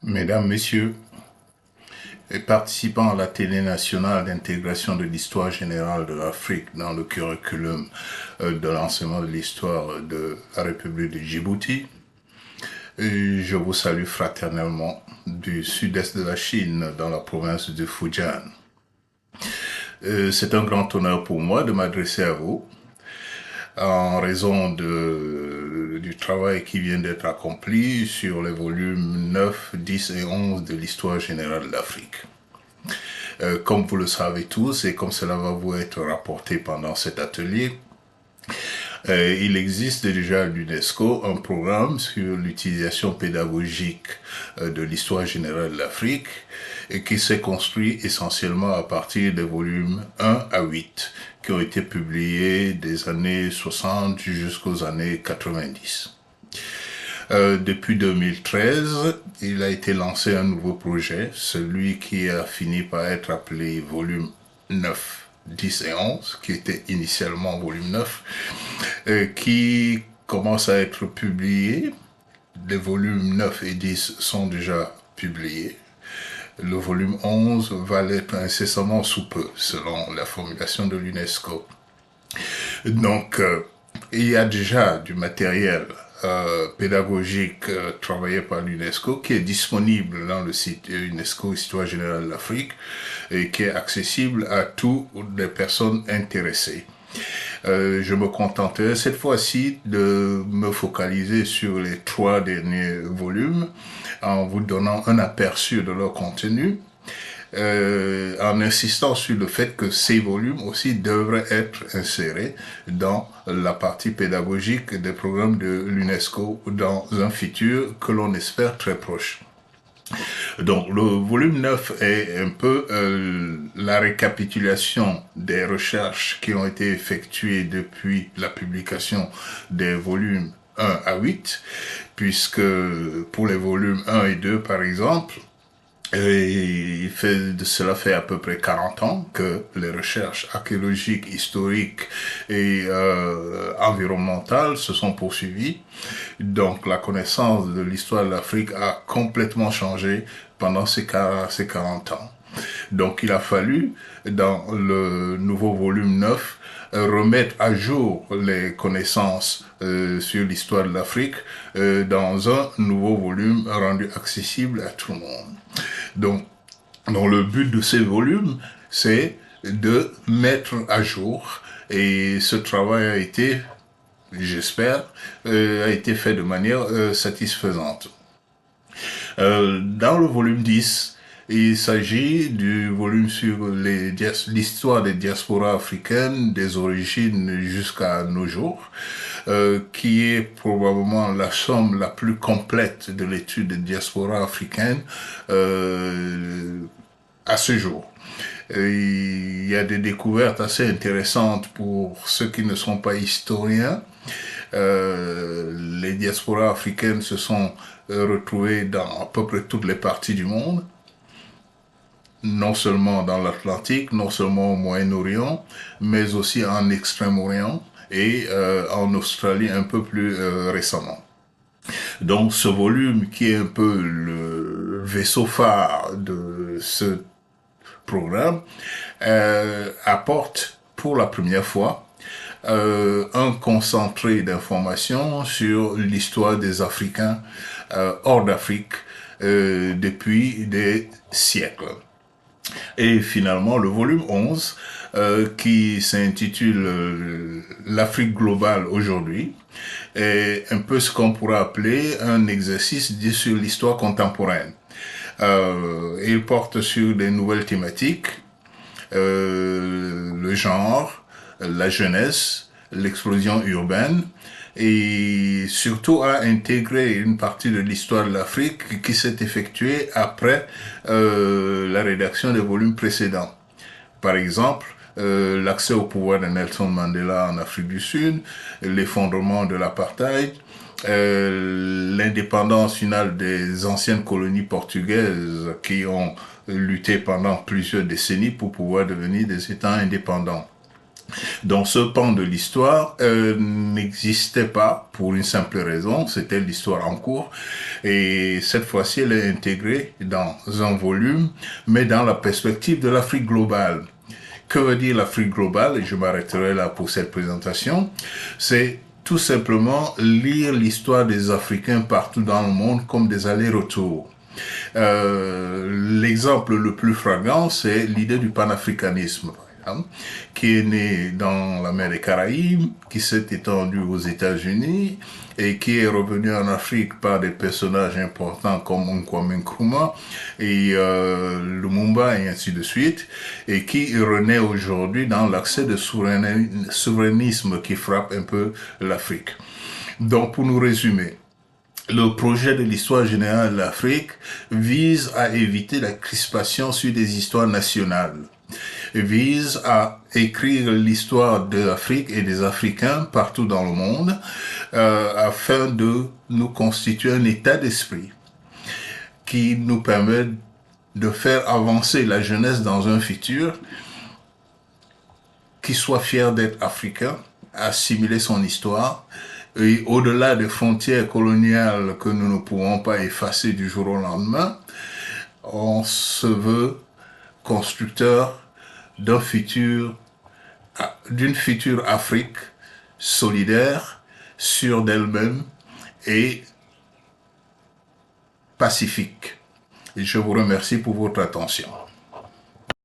Mesdames, Messieurs, et participant à l'atelier national d'intégration de l'histoire générale de l'Afrique dans le curriculum de l'enseignement de l'histoire de la République de Djibouti, je vous salue fraternellement du sud-est de la Chine, dans la province de Fujian. C'est un grand honneur pour moi de m'adresser à vous en raison du travail qui vient d'être accompli sur les volumes 9, 10 et 11 de l'histoire générale de l'Afrique. Comme vous le savez tous et comme cela va vous être rapporté pendant cet atelier, il existe déjà à l'UNESCO un programme sur l'utilisation pédagogique de l'histoire générale de l'Afrique et qui s'est construit essentiellement à partir des volumes 1 à 8 qui ont été publiés des années 60 jusqu'aux années 90. Depuis 2013, il a été lancé un nouveau projet, celui qui a fini par être appelé volume 9, 10 et 11, qui était initialement volume 9, qui commence à être publié. Les volumes 9 et 10 sont déjà publiés. Le volume 11 va l'être incessamment sous peu, selon la formulation de l'UNESCO. Donc, il y a déjà du matériel pédagogique travaillé par l'UNESCO qui est disponible dans le site UNESCO Histoire Générale de l'Afrique et qui est accessible à toutes les personnes intéressées. Je me contenterai cette fois-ci de me focaliser sur les 3 derniers volumes en vous donnant un aperçu de leur contenu, en insistant sur le fait que ces volumes aussi devraient être insérés dans la partie pédagogique des programmes de l'UNESCO dans un futur que l'on espère très proche. Donc le volume 9 est un peu la récapitulation des recherches qui ont été effectuées depuis la publication des volumes 1 à 8, puisque pour les volumes 1 et 2 par exemple, cela fait à peu près 40 ans que les recherches archéologiques, historiques et environnementales se sont poursuivies. Donc la connaissance de l'histoire de l'Afrique a complètement changé pendant ces 40 ans. Donc il a fallu, dans le nouveau volume 9, remettre à jour les connaissances sur l'histoire de l'Afrique dans un nouveau volume rendu accessible à tout le monde. Donc le but de ces volumes, c'est de mettre à jour, et ce travail a été, j'espère, a été fait de manière satisfaisante. Dans le volume 10, il s'agit du volume sur l'histoire des diasporas africaines, des origines jusqu'à nos jours, qui est probablement la somme la plus complète de l'étude des diasporas africaines à ce jour. Il y a des découvertes assez intéressantes pour ceux qui ne sont pas historiens. Les diasporas africaines se sont retrouvées dans à peu près toutes les parties du monde, non seulement dans l'Atlantique, non seulement au Moyen-Orient, mais aussi en Extrême-Orient et en Australie un peu plus récemment. Donc ce volume qui est un peu le vaisseau phare de ce programme apporte pour la première fois un concentré d'informations sur l'histoire des Africains hors d'Afrique depuis des siècles. Et finalement, le volume 11, qui s'intitule L'Afrique globale aujourd'hui, est un peu ce qu'on pourrait appeler un exercice sur l'histoire contemporaine. Il porte sur des nouvelles thématiques, le genre, la jeunesse, l'explosion urbaine, et surtout à intégrer une partie de l'histoire de l'Afrique qui s'est effectuée après la rédaction des volumes précédents. Par exemple, l'accès au pouvoir de Nelson Mandela en Afrique du Sud, l'effondrement de l'apartheid, l'indépendance finale des anciennes colonies portugaises qui ont lutté pendant plusieurs décennies pour pouvoir devenir des États indépendants. Donc ce pan de l'histoire n'existait pas pour une simple raison, c'était l'histoire en cours. Et cette fois-ci, elle est intégrée dans un volume, mais dans la perspective de l'Afrique globale. Que veut dire l'Afrique globale? Et je m'arrêterai là pour cette présentation. C'est tout simplement lire l'histoire des Africains partout dans le monde comme des allers-retours. L'exemple le plus flagrant, c'est l'idée du panafricanisme, qui est né dans la mer des Caraïbes, qui s'est étendu aux États-Unis et qui est revenu en Afrique par des personnages importants comme Kwame Nkrumah et Lumumba et ainsi de suite, et qui renaît aujourd'hui dans l'accès de souverainisme qui frappe un peu l'Afrique. Donc, pour nous résumer, le projet de l'histoire générale de l'Afrique vise à éviter la crispation sur des histoires nationales, vise à écrire l'histoire de l'Afrique et des Africains partout dans le monde afin de nous constituer un état d'esprit qui nous permet de faire avancer la jeunesse dans un futur qui soit fier d'être africain, assimiler son histoire, et au-delà des frontières coloniales que nous ne pourrons pas effacer du jour au lendemain, on se veut constructeur d'un futur, d'une future Afrique solidaire, sûre d'elle-même et pacifique. Et je vous remercie pour votre attention.